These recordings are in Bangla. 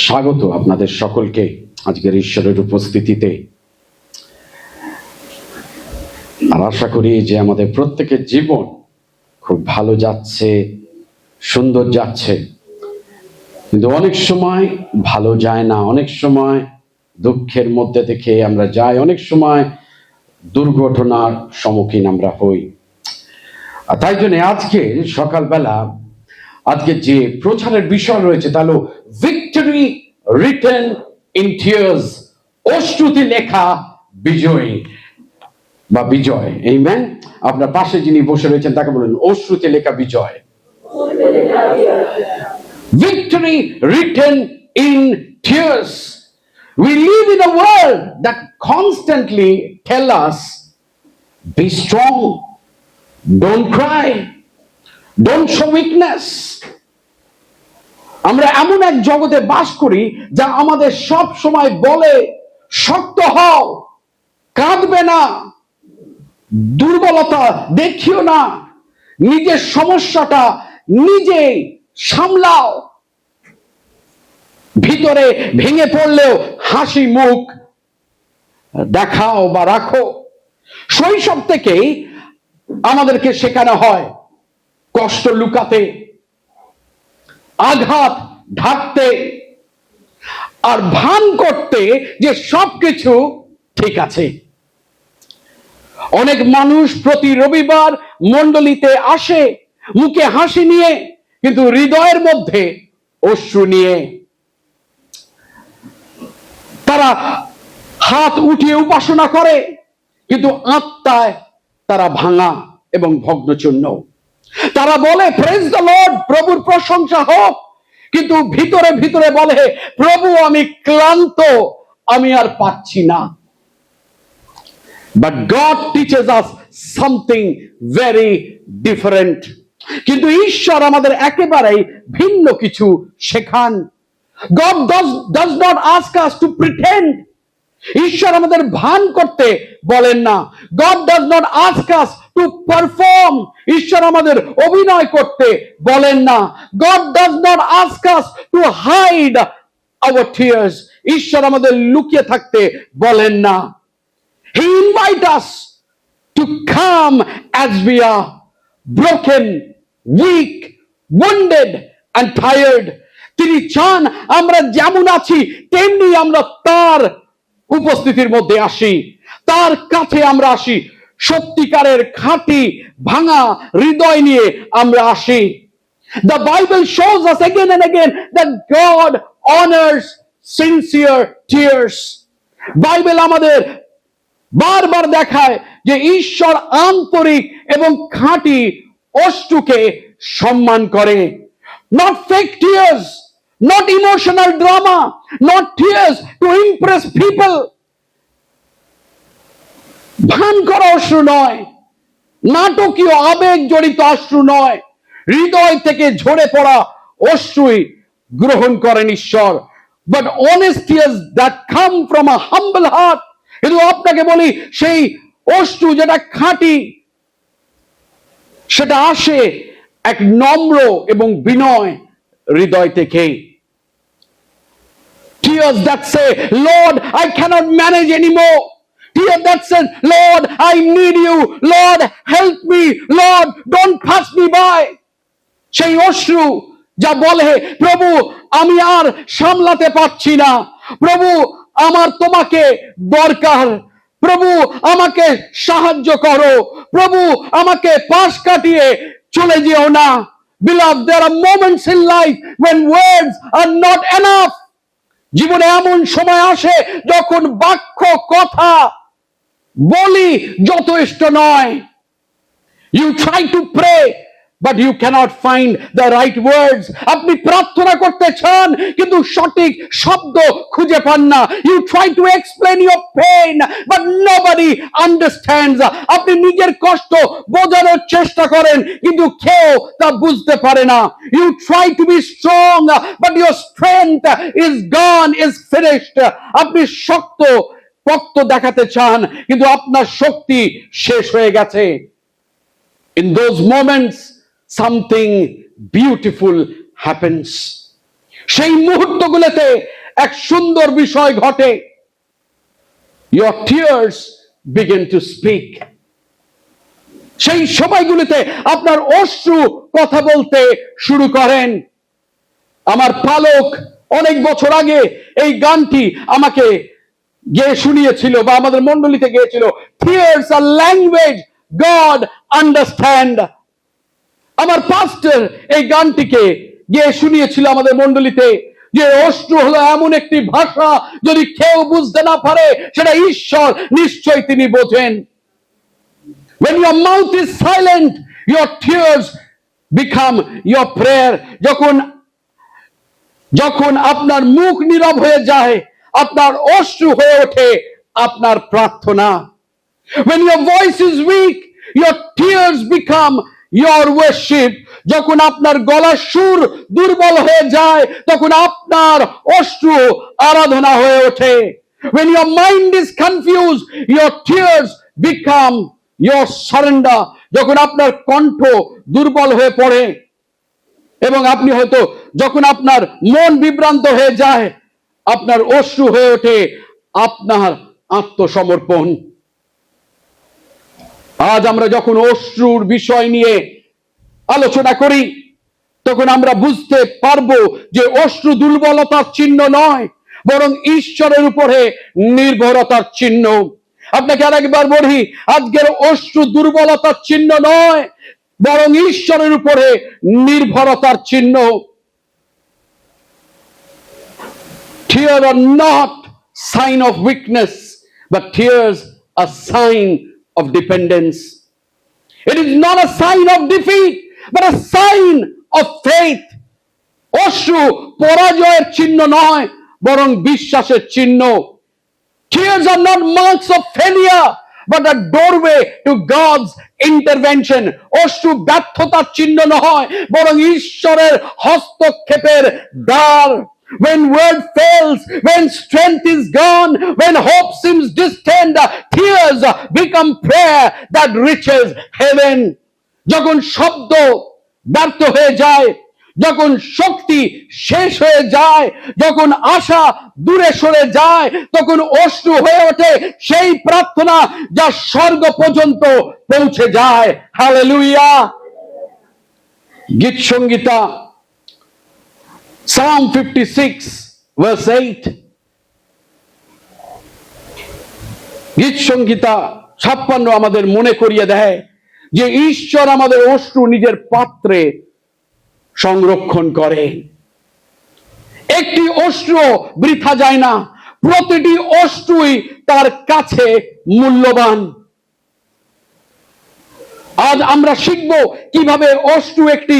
স্বাগত আপনাদের সকলকে আজকের ঈশ্বরের উপস্থিতিতে। আর আশা করি যে আমাদের প্রত্যেকের জীবন খুব ভালো যাচ্ছে, সুন্দর যাচ্ছে, কিন্তু অনেক সময় ভালো যায় না, অনেক সময় দুঃখের মধ্যে থেকে আমরা যাই, অনেক সময় দুর্ঘটনার সম্মুখীন আমরা হই। আর তাই জন্য আজকে সকালবেলা আজকে যে প্রচারের বিষয় রয়েছে তা হলো ভিক্টরি রিটেন ইন টিয়ার্স, অশ্রুতে লেখা বিজয়ী বা বিজয়। আমেন। আপনার পাশে যিনি বসে রয়েছেন তাকে বলুন অশ্রুতে লেখা বিজয়। Victory written in tears. We live in a world that constantly tell us, be strong, don't cry, don't show weakness. আমরা এমন এক জগতে বাস করি যা আমাদের সব সময় বলে শক্ত হও, কাঁদবে না, দুর্বলতা দেখিও না, নিজের সমস্যাটা নিজে সামলাও, ভিতরে ভেঙে পড়লেও হাসি মুখ দেখাও বা রাখো। শৈশব থেকেই আমাদেরকে শেখানো হয় কষ্ট লুকাতে, আঘাত ঢাকতে, আর ভান করতে যে সবকিছু ঠিক আছে। অনেক মানুষ প্রতি রবিবার মণ্ডলীতে আসে মুখে হাসি নিয়ে, কিন্তু হৃদয়ের মধ্যে অশ্রু নিয়ে। তারা হাত উঠিয়ে উপাসনা করে, কিন্তু আত্মায় তারা ভাঙা এবং ভগ্নচূর্ণ। তারা বলে প্রেজ দ্য লর্ড, প্রভুর প্রশংসা হোক, কিন্তু ভিতরে ভিতরে বলে প্রভু আমি ক্লান্ত, আমি আর পাচ্ছি না। But God teaches us something very different. কিন্তু ঈশ্বর আমাদের একেবারেই ভিন্ন কিছু শেখান। God does not ask us to pretend. ঈশ্বর আমাদের ভান করতে বলেন না। God does not ask us to perform. ঈশ্বর আমাদের অভিনয় করতে বলেন না। God does not ask us to hide our tears. ঈশ্বর আমাদের লুকিয়ে থাকতে বলেন না। He invites us to come as we are, broken, weak, wounded and tired. তিনি চান আমরা যেমন আছি তেমনি আমরা তার উপস্থিতির মধ্যে আসি, তার কাছে আমরা আসি, সত্যিকারের খাঁটি ভাঙা হৃদয় নিয়ে আমরা আসি। The Bible shows us again and again that God honors sincere tears. Bible আমাদের বারবার দেখায় যে ঈশ্বর আন্তরিক এবং খাঁটি অশ্রুকে সম্মান করে। Not fake tears, not emotional drama, not tears to impress people. ভান করা অশ্রু নয়, নাটকীয় আবেগ জড়িত অশ্রু নয়, হৃদয় থেকে ঝরে পড়া অশ্রুই গ্রহণ করেন ঈশ্বর। But honest tears that come from a humble heart. কিন্তু আপনাকে বলি সেই অশ্রু যেটা খাঁটি, সেটা আসে এক নম্র এবং বিনয় হৃদয় থেকে। Tears that say, Lord, I cannot manage anymore. Tears that say, Lord, I need you. Lord, help me. Lord, don't pass me by. সেই অশ্রু যা বলে প্রভু আমি আর সামলাতে পারছি না, প্রভু আমার তোমাকে দরকার, প্রভু আমাকে সাহায্য করো, প্রভু আমাকে পাশ কাটিয়ে চলে যেও না। Beloved, there are moments in life when words are not enough. জীবনে এমন সময় আসে যখন বাক্য কথা বলি যথেষ্ট নয়। You try to pray, but you cannot find the right words. আপনি প্রার্থনা করতে চান কিন্তু সঠিক শব্দ খুঁজে পান না। You try to explain your pain, but nobody understands. আপনি নিজের কষ্ট বোঝানোর চেষ্টা করেন কিন্তু কেউ তা বুঝতে পারে না। You try to be strong, but your strength is gone, is finished. আপনি শক্ত পক্ত দেখাতে চান, কিন্তু আপনার শক্তি শেষ হয়ে গেছে। In those moments something beautiful happens. সেই মুহূর্তগুলোতে এক সুন্দর বিষয় ঘটে। Your tears begin to speak. সেই সময়গুলোতে আপনার অশ্রু কথা বলতে শুরু করেন। আমার পালক অনেক বছর আগে এই গানটি আমাকে গেয়ে শুনিয়েছিল, বা আমাদের মণ্ডলীতে গিয়েছিল, Tears are language God understand. আমার পাস্টর এই গানটিকে গিয়ে শুনিয়েছিল আমাদের মণ্ডলীতে, যে অশ্রু হলো এমন একটি ভাষা, যদি কেউ বুঝতে না পারে সেটা ঈশ্বর নিশ্চয় তিনি বোঝেন। When your mouth is silent, your tears become your prayer. যখন আপনার মুখ নীরব হয়ে যায়, আপনার অশ্রু হয়ে ওঠে আপনার প্রার্থনা। When your voice is weak, your tears become your worship. যখন আপনার গলার সুর দুর্বল হয়ে যায়, তখন আপনার অশ্রু আরাধনা হয়ে ওঠে। When your mind is confused, your tears become your surrender. যখন আপনার কণ্ঠ দুর্বল হয়ে পড়ে এবং আপনি হয়তো যখন আপনার মন বিভ্রান্ত হয়ে যায়, আপনার অশ্রু হয়ে ওঠে আপনার আত্মসমর্পণ। আজ আমরা যখন অশ্রুর বিষয় নিয়ে আলোচনা করি, তখন আমরা বুঝতে পারবো যে অশ্রু দুর্বলতার চিহ্ন নয়, বরং ঈশ্বরের উপরে নির্ভরতার চিহ্ন। আপনাকে আরেকবার বলি, আজকের অশ্রু দুর্বলতার চিহ্ন নয়, বরং ঈশ্বরের উপরে নির্ভরতার চিহ্ন। Tears are not sign of weakness, but tears are sign of dependence. It is not a sign of defeat, but a sign of faith. অশ্রু পরাজয়ের চিহ্ন নয়, বরং বিশ্বাসের চিহ্ন। Tears are not marks of failure, but a doorway to God's intervention. অশ্রু ব্যর্থতার চিহ্ন নয়, বরং ঈশ্বরের হস্তক্ষেপের দ্বার। When word fails, when strength is gone, when hope seems distant, tears become prayer that reaches heaven. যখন শব্দ ব্যর্থ হয়ে যায়, যখন শক্তি শেষ হয়ে যায়, যখন আশা দূরে সরে যায়, তখন অশ্রু হয়ে ওঠে সেই প্রার্থনা যা স্বর্গ পর্যন্ত পৌঁছে যায়। হালেলুয়া। গীত সংহিতা Psalm 56 verse 8, গীত সংহিতা 56 আমাদের মনে করিয়ে দেয় যে ঈশ্বর আমাদের অশ্রু নিজের পাত্রে সংরক্ষণ করে। একটি অশ্রু বৃথা যায় না, প্রতিটি অশ্রুই তার কাছে মূল্যবান। আজ আমরা শিখব কিভাবে অশ্রু একটি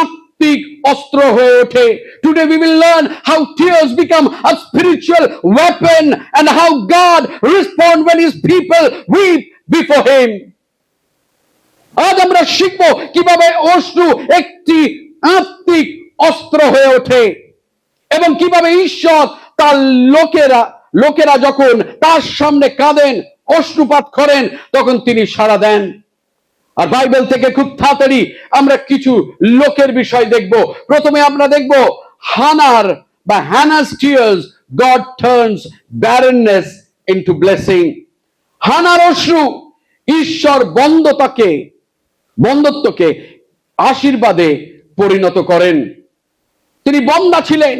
আত্মিক অস্ত্র হয়ে ওঠে। Today we will learn how tears become a spiritual weapon and how God responds when his people weep before him. আজ আমরা শিখব কিভাবে অশ্রু একটি আত্মিক অস্ত্র হয়ে ওঠে এবং কিভাবে ঈশ্বর তার লোকেরা যখন তার সামনে কাঁদেন, অশ্রুপাত করেন, তখন তিনি সাড়া দেন। আর বাইবেল থেকে খুব তাড়াতাড়ি আমরা কিছু লোকের বিষয় দেখব। প্রথমে আমরা দেখব Hannah's tears God turns barrenness into blessing. হানার অশ্রু ঈশ্বর বন্ধ্যত্বকে আশীর্বাদে পরিণত করেন। তিনি বন্ধ্যা ছিলেন।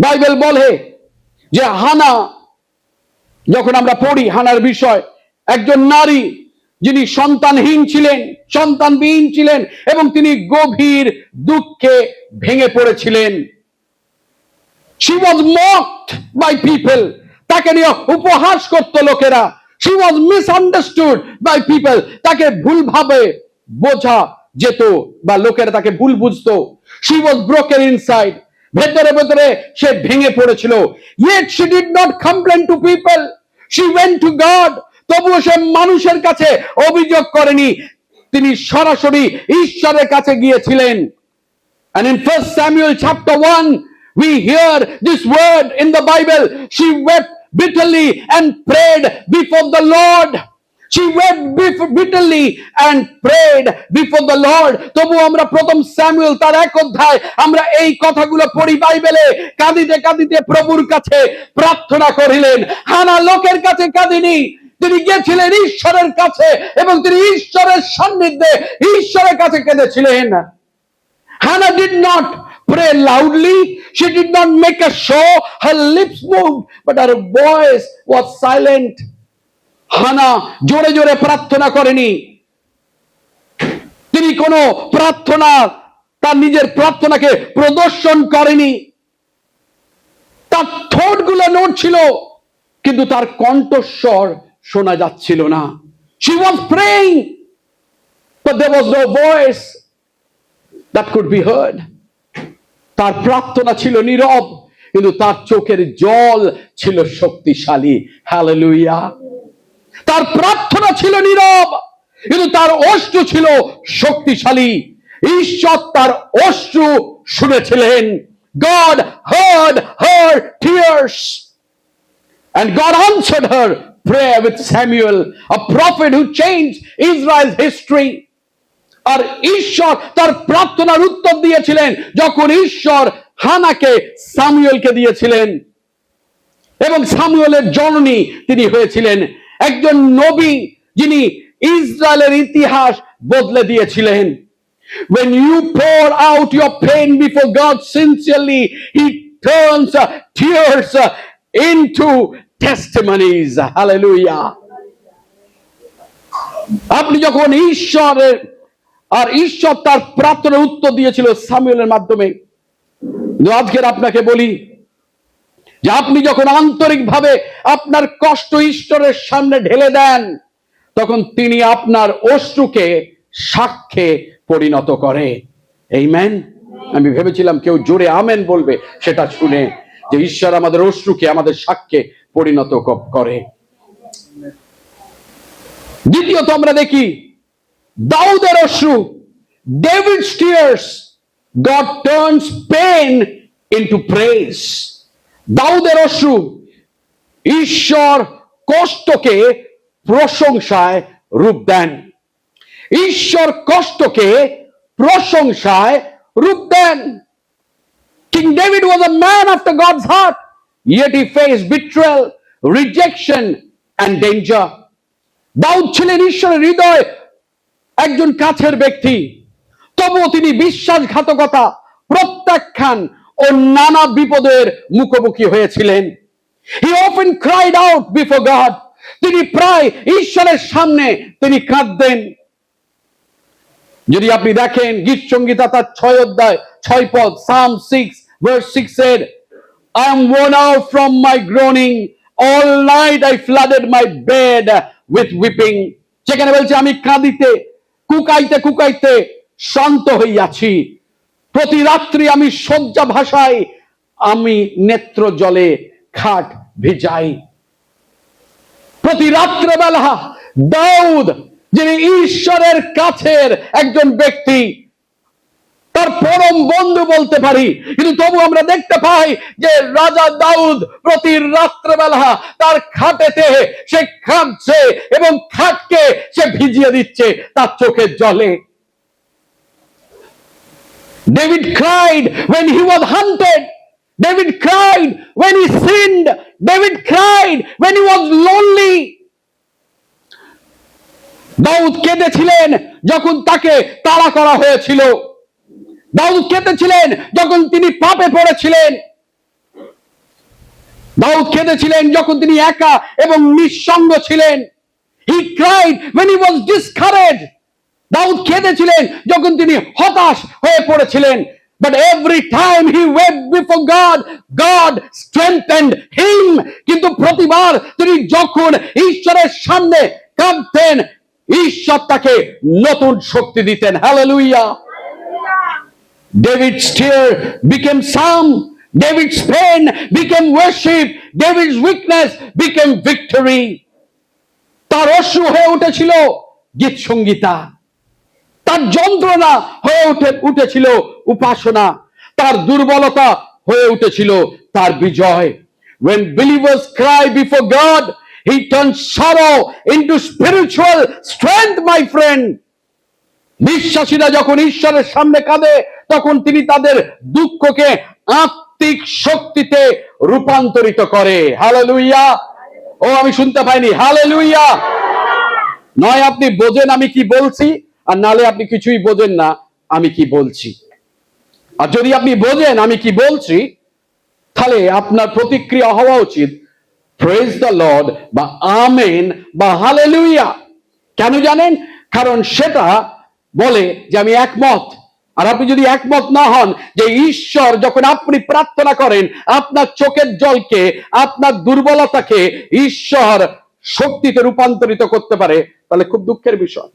বাইবেল বলে যে হানা, যখন আমরা পড়ি হানার বিষয়, একজন নারী যিনি সন্তানবিহীন ছিলেন এবং তিনি গভীর দুঃখে ভেঙে পড়েছিলেন। She was mocked by people. তাকে নিয়ে উপহাস করত লোকেরা। She was misunderstood by people. তাকে ভুলভাবে বোঝা যেত বা লোকেরা তাকে ভুল বুঝতো। She was broken inside. ভেতরে ভেতরে সে ভেঙে পড়েছিল। Yet she did not complain to people. She went to God. তবুও সে মানুষের কাছে অভিযোগ করেনি, তিনি সরাসরি ঈশ্বরের কাছে গিয়েছিলেন। And in 1 Samuel chapter 1 we hear this word in the Bible, she wept bitterly and prayed before the Lord. She wept bitterly and prayed before the Lord. তবু আমরা প্রথম স্যামুয়েল তার 1 অধ্যায় আমরা এই কথাগুলো পড়ি বাইবেলে। কাঁদিতে কাঁদিতে প্রভুর কাছে প্রার্থনা করিলেন। হানা লোকের কাছে কাঁদিনি, তিনি গিয়েছিলেন ঈশ্বরের কাছে এবং তিনি ঈশ্বরের সান্নিধ্যে ঈশ্বরের কাছে কেঁদেছিলেন। Hannah did not pray loudly. She did not make a show. Her lips moved, but her voice was silent. হানা জোরে জোরে প্রার্থনা করেনি। তিনি কোনো প্রার্থনা, তার নিজের প্রার্থনাকে প্রদর্শন করেনি। তার ঠোঁটগুলো নড়ছিল, কিন্তু তার কণ্ঠস্বর শোনা যাচ্ছিল না। She was praying, but there was no voice that could be heard. তার প্রার্থনা ছিল নীরব, কিন্তু তার চোখের জল ছিল শক্তিশালী। হালেলুয়া। তার প্রার্থনা ছিল নীরব, কিন্তু তার অশ্রু ছিল শক্তিশালী। ঈশ্বর তার অশ্রু শুনেছিলেন। God heard her tears and God answered her prayer with Samuel, a prophet who changed Israel's history. আর ঈশ্বর তার প্রার্থনার উত্তর দিয়েছিলেন যখন ঈশ্বর হানাকে সামুয়েলকে দিয়েছিলেন এবং সামুয়েলের জননী তিনি হয়েছিলেন একজন নবী, যিনি ইসরায়েলের ইতিহাস বদলে দিয়েছিলেন। When you pour out your pain before God sincerely, He turns tears into testimonies. Hallelujah. আপনি যখন ঈশ্বরের, আর ঈশ্বর তার প্রার্থনার উত্তর দিয়েছিল সামুয়েলের মাধ্যমে। আজকের আপনাকে বলি যে আপনি যখন আন্তরিকভাবে আপনার কষ্ট ঈশ্বরের সামনে ঢেলে দেন, তখন তিনি আপনার অশ্রুকে সাক্ষ্যে পরিণত করে। আমেন। আমি ভেবেছিলাম কেউ জোরে আমেন বলবে সেটা শুনে, যে ঈশ্বর আমাদের অশ্রুকে আমাদের সাক্ষ্যে পরিণত করে। দ্বিতীয়ত আমরা দেখি দাউদের অশ্রু, David's tears, God turns pain into praise. দাউদের অশ্রু, ঈশ্বর কষ্টকে প্রশংসায় রূপ দেন। ঈশ্বর কষ্টকে প্রশংসায় রূপ দেন। King David was a man after God's heart, yet he faced betrayal, rejection and danger. দাউদ ছিলেন ঈশ্বরের হৃদয় একজন কাছের ব্যক্তি, তবুও তিনি বিশ্বাসঘাতকতা, প্রত্যাখ্যান ও নানা বিপদের মুখোমুখি হয়েছিলেন। He often cried out before God. তিনি প্রায় ঈশ্বরের সামনে তিনি কাঁদতেন। যদি আপনি দেখেন গীত সংগীতা তার 6 অধ্যায় 6 পদ, Psalm 6 verse 6 said, I am worn out from my groaning, all night I flooded my bed with weeping. সেখানে বলছে আমি কাঁদিতে কুকাইতে কুকাইতে শান্ত হইয়াছি, প্রতি রাত্রি আমি শয্যা ভাসাই, আমি নেত্র জলে খাট ভিজাই। প্রতি রাত্রেবেলা দাউদ, যিনি ঈশ্বরের কাছের একজন ব্যক্তি, তার পরম বন্ধু বলতে পারি, কিন্তু তবু আমরা দেখতে পাই যে রাজা দাউদ প্রতি রাত্রেবেলা তার খাটেতে সে কাঁদছে এবং খাটকে সে ভিজিয়ে দিচ্ছে তার চোখের জলে। David cried when he was hunted. David cried when he sinned. David cried when he was lonely. দাউদ কেঁদেছিলেন যখন তাকে তাড়া করা হয়েছিল। দাউদ কেঁদেছিলেন যখন তিনি পাপে পড়েছিলেন। দাউদ কেঁদেছিলেন যখন তিনি একা এবং নিঃসঙ্গ ছিলেন। He cried when he was discouraged. দাউদ কেঁদেছিলেন যখন তিনি হতাশ হয়ে পড়েছিলেন। But every time he wept before God, God strengthened him. কিন্তু প্রতিবার তিনি যখন ঈশ্বরের সামনে কাঁদতেন, ঈশ্বর তাকে নতুন শক্তি দিতেন। Hallelujah. David's tear became psalm. David's pain became worship. David's weakness became victory. তার অশ্রু হয়ে উঠেছিল গীত সংগীতা, তার যন্ত্রণা হয়ে উঠেছিল উপাসনা, তার দুর্বলতা হয়ে উঠেছিল তার বিজয়। When believers cry before God, He turns sorrow into spiritual strength, my friend. বিশ্বাসীরা যখন ঈশ্বরের সামনে কাঁদে, তখন তিনি তাদের দুঃখকে আত্মিক শক্তিতে রূপান্তরিত করে। হালেলুয়া! ও আমি শুনতে পাইনি, হালেলুয়া! নয় আপনি বোঝেন আমি কি বলছি, আর নালে আপনি কিছুই বোঝেন না আমি কি বলছি। আর যদি আপনি বোঝেন আমি কি বলছি, তাহলে আপনার প্রতিক্রিয়া হওয়া উচিত প্রেজ দ্য লর্ড বা আমেন বা হালেলুয়া। কেন জানেন? কারণ সেটা বলে যে আমি একমত। আর আপনি যদি একমত না হন যে ঈশ্বর যখন আপনি প্রার্থনা করেন আপনার চোখের জলকে, আপনার দুর্বলতাকে ঈশ্বর শক্তিতে রূপান্তরিত করতে পারে, তাহলে খুব দুঃখের বিষয়।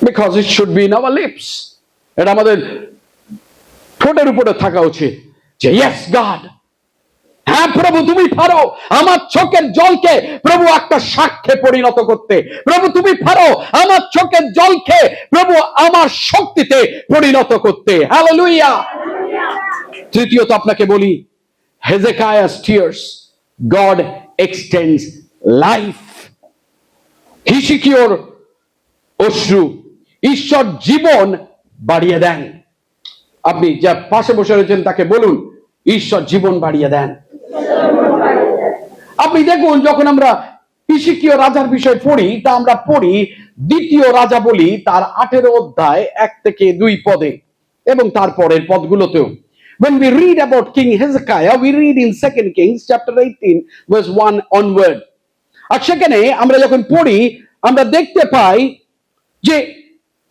Because it should be in our lips. এটা আমাদের ঠোঁটের উপরে থাকা উচিত যে ইয়েস গড, হ্যাঁ প্রভু তুমি পারো আমার চোখের জলকে প্রভু একটা সাক্ষ্যে পরিণত করতে। প্রভু তুমি পারো আমার চোখের জলকে প্রভু আমার শক্তিতে পরিণত করতে। হালেলুয়া! তৃতীয়ত আপনাকে বলি, হেজেকিয়াস টিয়ার্স গড এক্সটেন্ডস লাইফ। হিজকিয়ার অশ্রু ঈশ্বর জীবন বাড়িয়ে দেন। আপনি যা পাশে বসে রয়েছেন তাকে বলুন, ঈশ্বর জীবন বাড়িয়ে দেন। আপনি দেখুন, যখন আমরা হিজকিয়া রাজার বিষয় পড়ি, তা আমরা পড়ি দ্বিতীয় রাজা বলি তার 18 অধ্যায় 1 থেকে 2 পদে এবং তারপরের পদগুলোতেও। When we read about King Hezekiah, we read in 2 Kings chapter 18 verse 1 onward. আর সেখানে আমরা যখন পড়ি আমরা দেখতে পাই যে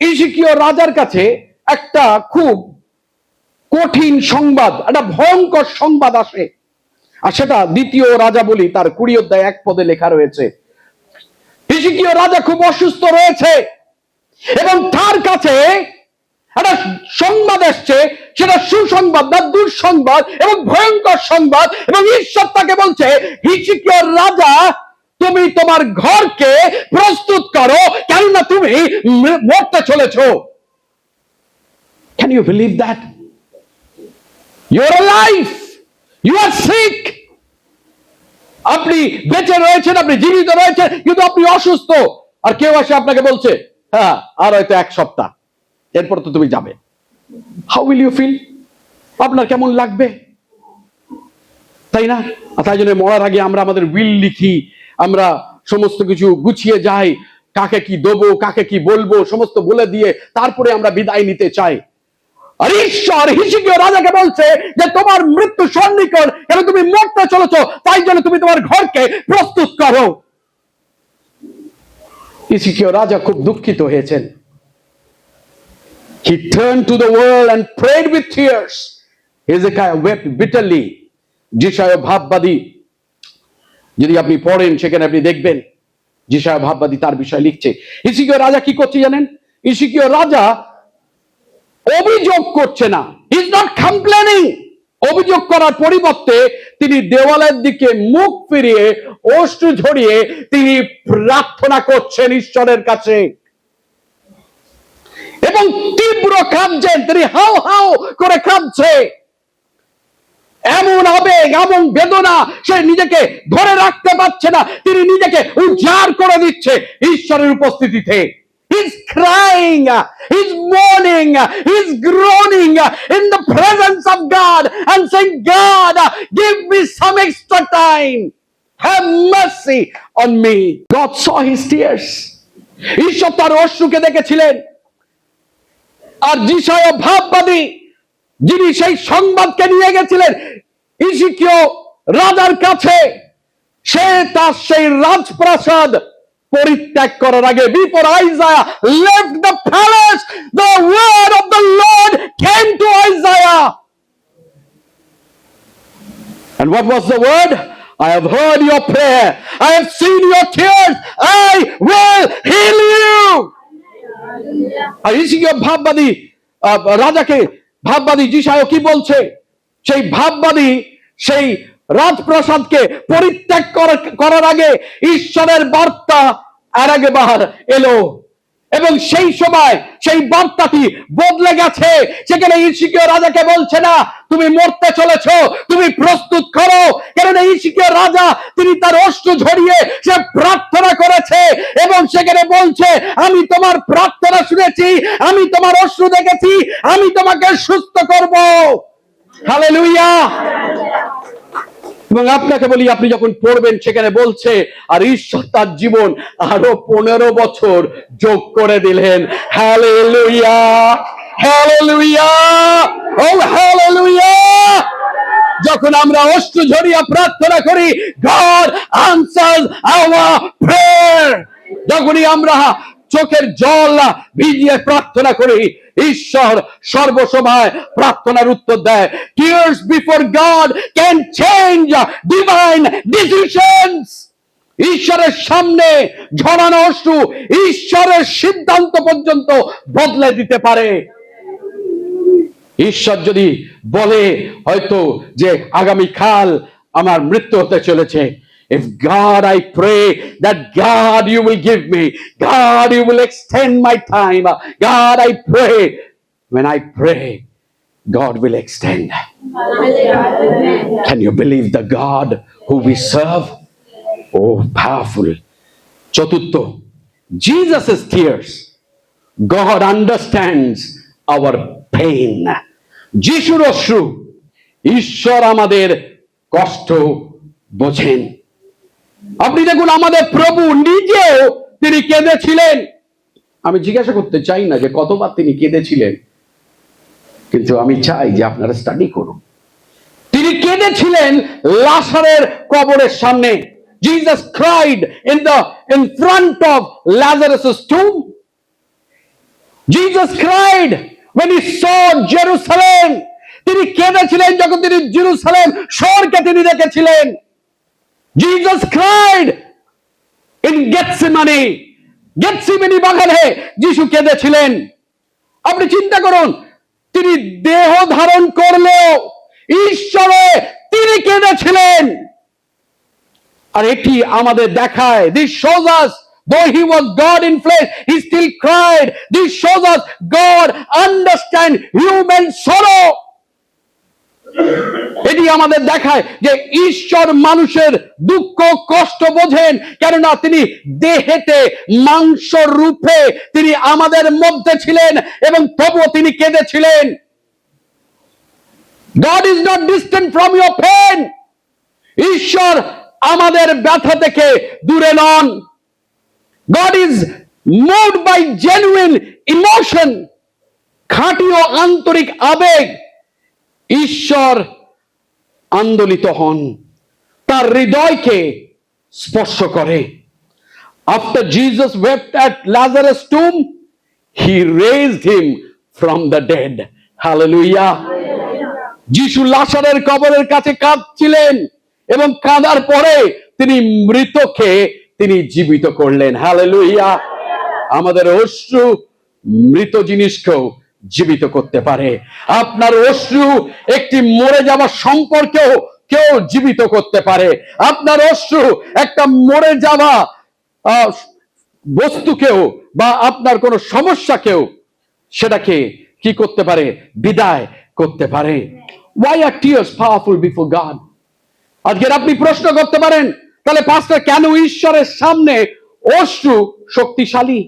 হিজকিয়া রাজার কাছে একটা খুব কঠিন সংবাদ, একটা ভয়ঙ্কর সংবাদ আসে। আর সেটা দ্বিতীয় রাজা বলি তার 20 অধ্যায় 1 পদে লেখা রয়েছে। হিজকিয়া রাজা খুব অসুস্থ রয়েছে এবং তার কাছে একটা সংবাদ এসছে, সেটা সুসংবাদ না দুঃসংবাদ এবং ভয়ঙ্কর সংবাদ। এবং ঈশ্বর তাকে বলছে, হিজকিয়া রাজা তুমি তোমার ঘরকে প্রস্তুত করো, কেননা তুমি মরতে চলেছো। Can you believe that? You're alive. You are sick. আপনি বেঁচে রয়েছেন, আপনি জীবিত রয়েছেন, কিন্তু আপনি অসুস্থ। আর কেউ এসে আপনাকে বলছে, হ্যাঁ আর হয়তো 1 সপ্তাহ, এরপর তো তুমি যাবে। How will you feel? আপনার কেমন লাগবে, তাই না? তাই জন্য মরার আগে আমরা আমাদের উইল লিখি, আমরা সমস্ত কিছু গুছিয়ে যাই, কাকে কি দেবো, কাকে কি বলবো, সমস্ত বলে দিয়ে তারপরে আমরা বিদায় নিতে চাই। আর ঈশ্বর হিজকিয়া রাজাকে বলছে যে তোমার মৃত্যু সন্নিকট, কেন তুমি মরতে চলেছো, তাই জন্য তুমি তোমার ঘরকে প্রস্তুত করো। হিজকিয়া রাজা খুব দুঃখিত হয়েছেন। He turned to the world and prayed with tears. Hezekiah wept bitterly. যিশায়া ভাববাদী যদি আপনি পড়েন সেখানে আপনি দেখবেন যিশায়া ভাববাদী তার বিষয় লিখছে। হিজকিয়া রাজা কি করছে জানেন? হিজকিয়া রাজা অভিযোগ করছে না, হি ইজ নট কমপ্লেনিং। অভিযোগ করার পরিবর্তে তিনি দেওয়ালের দিকে মুখ ফিরিয়ে অশ্রু ঝরিয়ে তিনি প্রার্থনা করছেন ঈশ্বরের কাছে এবং তীব্র কাঁদছেন। তিনি হাউ হাউ করে কাঁদছে। এমন আবেগ, এমন বেদনা, সে নিজেকে ধরে রাখতে পারছে না, তিনি নিজেকে উজাড় করে দিচ্ছে ঈশ্বরের উপস্থিতিতে। He's crying, he's mourning, he's groaning in the presence of God and saying, God, give me some extra time. Have mercy on me. God saw his tears. ঈশ্বর তার অশ্রুকে দেখেছিলেন। আর যিশায়া ভাববাদী যিনি সেই সংবাদকে নিয়ে গেছিলেন হিজকিয়া রাজার কাছে, সে তার সেই রাজপ্রাসাদ পরিত্যাগ করার আগে, before Isaiah left the palace, the word of the Lord came to Isaiah. And what was the word? I have heard your prayer, I have seen your tears, I will heal you. আর হিজকিয়া ভাববাদী রাজাকে ভাববাদী যিশায়া কি বলছে? সেই ভাববাদী সেই রাজপ্রাসাদকে পরিত্যাগ করার আগে ঈশ্বরের বার্তা আর একবার এলো। এবং সেই সময় সেই বার্তাটি বদলে গেছে। সেখানে হিজকিয়া রাজাকে বলছে না তুমি মরতে চলেছো, তুমি প্রস্তুত করো, কারণ হিজকিয়া রাজা তিনি তার অশ্রু ঝরিয়ে সে প্রার্থনা করেছে এবং সেখানে বলছে আমি তোমার প্রার্থনা শুনেছি, আমি তোমার অশ্রু দেখেছি, আমি তোমাকে সুস্থ করব। হালেলুয়া। এবং আপনাকে বলি, আপনি যখন পড়বেন সেখানে বলছে আর ঈশ্বর তার জীবন আরো 15 বছর যোগ করে দিলেন। হালেলুয়া, হালেলুয়া, ও হালেলুয়া। যখন আমরা অশ্রু ঝরিয়া প্রার্থনা করি, God answers our prayer। যখনই আমরা চোখের জল ভিজিয়ে প্রার্থনা করি, ঈশ্বর সর্বসময় প্রার্থনার উত্তর দেয়। Tears before God can change divine decisions। ঈশ্বরের সামনে ঝরানো অশ্রু ঈশ্বরের সিদ্ধান্ত পর্যন্ত বদলে দিতে পারে। ঈশ্বর যদি বলে হয়তো যে আগামীকাল আমার মৃত্যু হতে চলেছে, if God I pray that God you will give me, God you will extend my time, God I pray, when I pray God will extend। Can you believe the God who we serve? Oh, powerful। চতুর্থ, Jesus' tears, God understands our pain। যিশুর অশ্রু, ঈশ্বর আমাদের কষ্ট বোঝেন। আপনি দেখুন আমাদের প্রভু নিজেও তিনি কেঁদেছিলেন। আমি জিজ্ঞাসা করতে চাই না যে কতবার তিনি কেঁদেছিলেন, কিন্তু আমি চাই যে আপনারা স্টাডি করুন। তিনি কেঁদেছিলেন লাজারের কবরের সামনে। Jesus cried in front of Lazarus' tomb। Jesus cried when he saw Jerusalem। তিনি কেঁদেছিলেন যখন তিনি জেরুসালেম শহরকে তিনি দেখেছিলেন। Jesus cried in Gethsemane। গেথসিমানি বাগানে যিশু কেঁদেছিলেন। আপনি চিন্তা করুন, তিনি দেহ ধারণ করলেও ঈশ্বরে তিনি কেঁদেছিলেন। আর এটি আমাদের দেখায়, this shows us though he was God in flesh he still cried। this shows us God understand human sorrow। এটি আমাদের দেখায় যে ঈশ্বর মানুষের দুঃখ কষ্ট বোঝেন, কেননা তিনি দেহেতে মাংস রূপে তিনি আমাদের মধ্যে ছিলেন এবং তবুও তিনি কেঁদেছিলেন। God is not distant from your pain। ঈশ্বর আমাদের ব্যথা থেকে দূরে নন। God is moved by genuine emotion। খাঁটি ও আন্তরিক আবেগ ঈশ্বর আন্দোলিত হন, তার হৃদয়কে স্পর্শ করে। After Jesus wept at Lazarus' tomb, he raised him from the dead। Hallelujah। যিশু লাজারের কবরের কাছে কাঁদছিলেন এবং কাঁদার পরে তিনি মৃতকে তিনি জীবিত করলেন। হালেলুয়া। আমাদের অশ্রু মৃত জিনিসকেও জীবিত করতে পারে। আপনার অশ্রু একটি মরে যাওয়া সম্পর্কেও কেউ জীবিত করতে পারে। আপনার অশ্রু একটা মরে যাওয়া বস্তুকেও বা আপনার কোনো সমস্যাকেও সেটাকে কি করতে পারে? বিদায় করতে পারে। Why are tears powerful before God? আজকের আপনি প্রশ্ন করতে পারেন, তাহলে পাস্টর কেন ঈশ্বরের সামনে অশ্রু শক্তিশালী?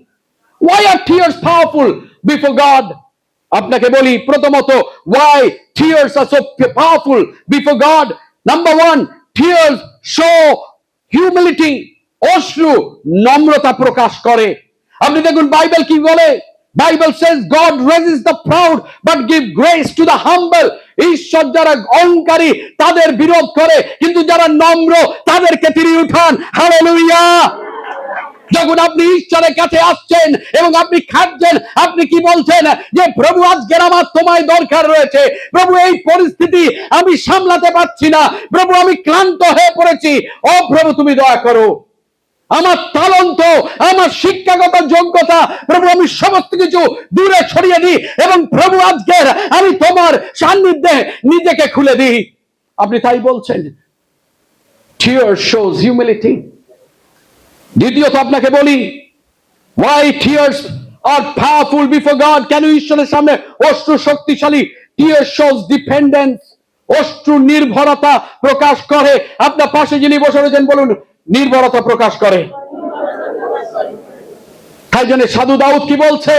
Why are tears powerful before God? আপনাকে বলি, প্রথমত why tears are so powerful before God. Number one, tears show humility। অশ্রু নম্রতা প্রকাশ করে। আপনি দেখুন বাইবেল কি বলে, Bible says God raises the proud but give grace to the humble। ঈশ্বর যারা অহংকারী তাদের বিরোধ করে, কিন্তু যারা নম্র তাদেরকে তিনি উঠান। হালেলুয়া। যখন আপনি ঈশ্বরের কাছে আসছেন এবং আপনি খাচ্ছেন, আপনি কি বলছেন? যে প্রভু আজকের আমার তোমায় দরকার রয়েছে। প্রভু এই পরিস্থিতি আমি সামলাতে পারছি না। প্রভু আমি ক্লান্ত হয়ে পড়েছি। ও প্রভু তুমি দয়া করো। আমার তালন্ত, আমার শিক্ষাগত যোগ্যতা প্রভু আমি সমস্ত কিছু দূরে ছড়িয়ে দিই এবং প্রভু আজকের আমি তোমার সান্নিধ্যে নিজেকে খুলে দিই। আপনি তাই বলছেন। Tears shows humility। দ্বিতীয়ত আপনাকে বলি, why tears are powerful before God? কেন ঈশ্বরের সামনে অশ্রু শক্তিশালী? Tears shows dependence. অশ্রু নির্ভরতা প্রকাশ করে। আপনার পাশে যিনি বসে রয়েছেন বলুন, নির্ভরতা প্রকাশ করে। তাই জন্য সাধু দাউদ কি বলছে?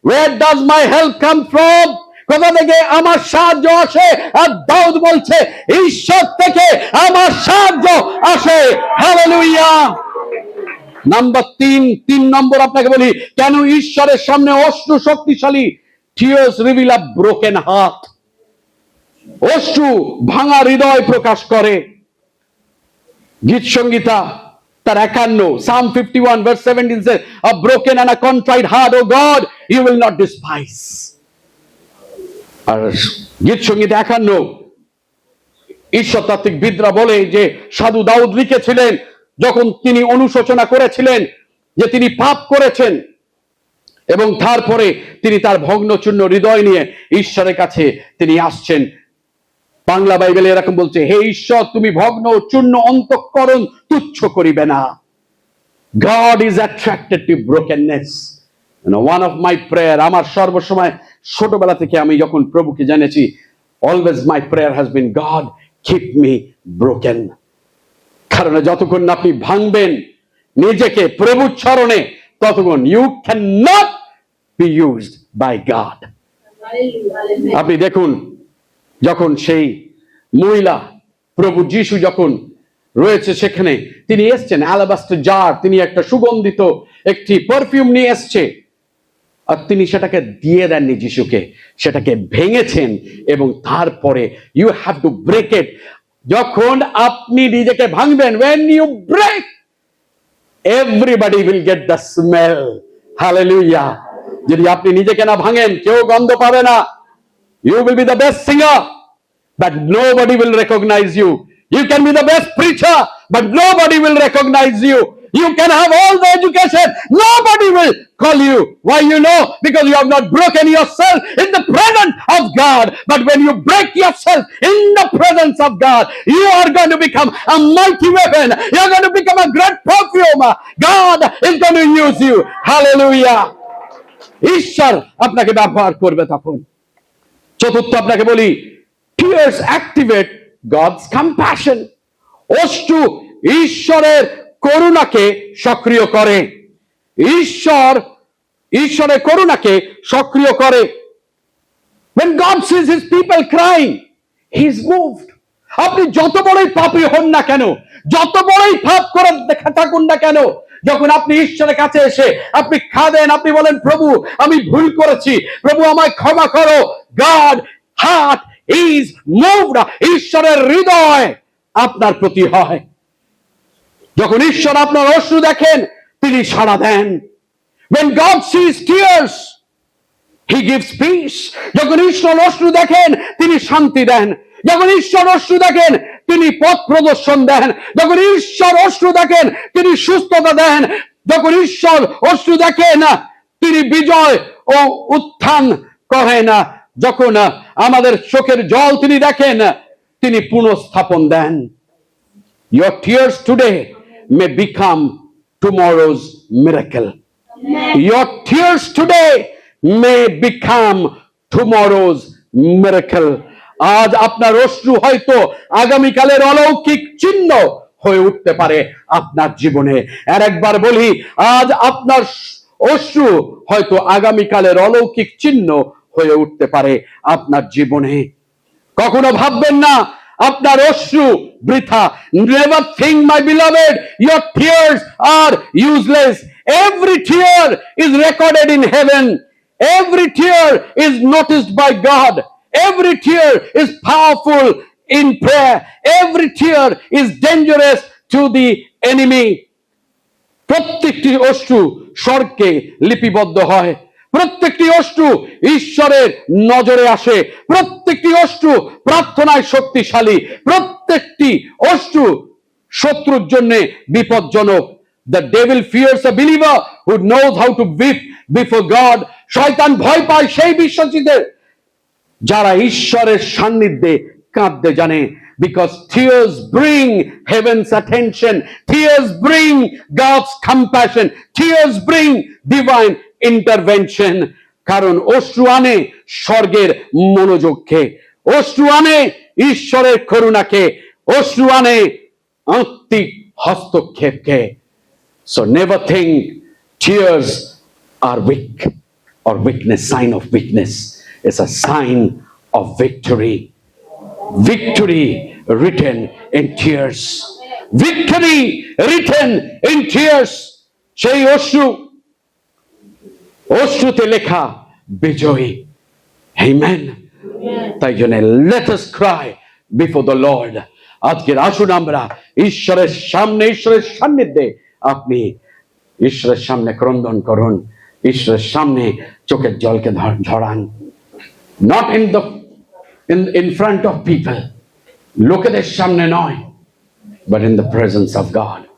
Where does my help come from? কোথা থেকে আমার সাহায্য আসে? আর দাউদ বলছে, ঈশ্বর থেকে আমার সাহায্য আসে। হালেলুয়া। নাম্বার 3 নম্বর আপনাকে বলি, কেন ঈশ্বরের সামনে অশ্রু শক্তিশালী? Tears reveal a broken heart. অশ্রু ভাঙা হৃদয় প্রকাশ করে। গীত সংগীতা তার 51 Psalm 51 verse 17 says, a broken and a contrite heart, O God, you will not despise. আর গীত সংগীত 51 ঈশ্বরতাত্ত্বিক বিদরা বলে যে সাধু দাউদ লিখেছিলেন যখন তিনি অনুশোচনা করেছিলেন যে তিনি পাপ করেছেন, এবং তারপরে তিনি তার ভগ্নচূর্ণ হৃদয় নিয়ে ঈশ্বরের কাছে তিনি আসছেন। বাংলা বাইবেলে এরকম বলছে, হে ঈশ্বর, তুমি ভগ্ন চূর্ণ অন্তঃকরণ তুচ্ছ করিবে না। God is attracted to brokenness. And one of my prayer, আমার সর্বসময় ছোটবেলা থেকে আমি যখন প্রভুকে জেনেছি, always my prayer has been, God keep me broken. কারণ যতক্ষণ আপনি ভাঙবেন নিজেকে প্রভুর চরণে, ততক্ষণ you cannot be used by God. আপনি দেখুন, যখন সেই মহিলা প্রভু যিশু যখন রয়েছে সেখানে, তিনি এসছেন অ্যালাবাস্টার জার, তিনি একটা সুগন্ধিত একটি পারফিউম নিয়ে এসছে, আর তিনি সেটাকে দিয়ে দেননি যিশুকে, সেটাকে ভেঙেছেন এবং তারপরে you have to break it. যখন আপনি নিজেকে ভাঙবেন, when you break, everybody will get the smell. Hallelujah. যদি আপনি নিজেকে না ভাঙেন, কেউ গন্ধ পাবে না। You will be the best singer, but nobody will recognize you. You can be the best preacher, but nobody will recognize you. You can have all the education, nobody will call you. Why? You know, because you have not broken yourself in the presence of God. But when you break yourself in the presence of God, you are going to become a mighty weapon. You are going to become a great perfume. God is going to use you. Hallelujah. ঈশ্বর আপনাকে ব্যবহার করবে তখন। চতুর্থ আপনাকে বলি, tears activate God's compassion. অশ্রু ঈশ্বরের করুণাকে সক্রিয় করে। ঈশ্বরের করুণাকে সক্রিয় করে। When God sees his people crying, he is moved. আপনি যত বড়ই পাপী হন না কেন, যত বড়ই পাপ করে থাকুন না কেন, যখন আপনি ঈশ্বরের কাছে এসে আপনি কাঁদেন, আপনি বলেন, প্রভু আমি ভুল করেছি, প্রভু আমায় ক্ষমা করো, God heart is moved. ঈশ্বরের হৃদয় আপনার প্রতি হয়। যখন ঈশ্বর আপনার অশ্রু দেখেন, তিনি সাড়া দেন। When God sees tears, he gives peace. যখন ঈশ্বর অশ্রু দেখেন, তিনি শান্তি দেন। যখন ঈশ্বর অশ্রু দেখেন, তিনি পথ প্রদর্শন দেন। যখন ঈশ্বর অশ্রু দেখেন, তিনি সুস্থতা দেন। যখন ঈশ্বর অশ্রু দেখেন, তিনি বিজয় ও উত্থান করেন। যখন আমাদের চোখের জল তিনি দেখেন, তিনি পুনঃস্থাপন দেন। Your tears today may become tomorrow's miracle. Your tears today may become tomorrow's miracle. আজ আপনার অশ্রু হয়তো আগামীকালের অলৌকিক চিহ্ন হয়ে উঠতে পারে আপনার জীবনে। আর একবার বলি, আজ আপনার অশ্রু হয়তো আগামীকালের অলৌকিক চিহ্ন হয়ে উঠতে পারে আপনার জীবনে। কখনো ভাববেন না আপনার অশ্রু বৃথা। Never think, my beloved, your tears are useless. Every tear is recorded in heaven. Every tear is noticed by God. Every tear is powerful in prayer. Every tear is dangerous to the enemy. প্রত্যেকটি অশ্রু স্বর্গে লিপিবদ্ধ হয়। প্রত্যেকটি অশ্রু ঈশ্বরের নজরে আসে। প্রত্যেকটি অশ্রু প্রার্থনায় শক্তিশালী। প্রত্যেকটি অশ্রু শত্রুর জন্য বিপজ্জনক। The devil fears a believer who knows how to weep before God. শয়তান ভয় পায় সেই বিশ্বাসীদের যারা ঈশ্বরের সান্নিধ্যে কাঁদতে জানে। Because tears bring heaven's attention. Tears bring God's compassion. Tears bring divine intervention. কারণ অশ্রু আনে স্বর্গের মনোযোগকে, অশ্রু আনে ঈশ্বরের করুণাকে, অশ্রু আনে আত্মিক হস্তক্ষেপকে। So never think tears are weak or weakness, sign of weakness. It's a sign of victory. Victory written in tears. Victory written in tears. সেই অশ্রুতে লেখা বিজয়ী। Amen. তাই জন্য let us cry before the Lord. আজকের আসুন আমরা ঈশ্বরের সামনে, ঈশ্বরের সান্নিধ্যে আপনি ঈশ্বরের সামনে ক্রন্দন করুন, ঈশ্বরের সামনে চোখের জলকে ঝরান। Not in front of people, লোকেদের সামনে নয়, but in the presence of God.